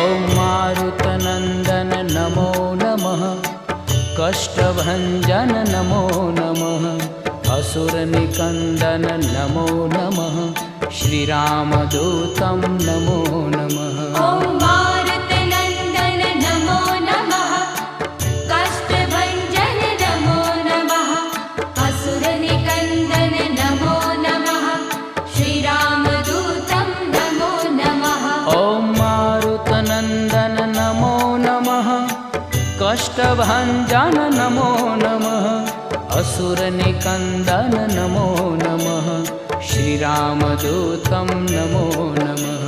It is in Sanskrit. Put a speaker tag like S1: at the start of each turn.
S1: ॐ मारुतनन्दन नमो नमः, कष्टभञ्जन नमो नमः, असुरनिकन्दन नमो नमः, श्रीरामदूतं नमो नमः।
S2: ॐ मारुतनन्दन नमो नमः, कष्टभञ्जन नमो नमः, असुरनिकन्दन नमो नमः, श्रीरामदूतं नमो नमः।
S1: ॐ मारुतनन्दन नमो नमः, कष्टभञ्जन नमो नमः, असुरनिकन्दन नमो नमः, श्रीरामदूतं नमो नमः।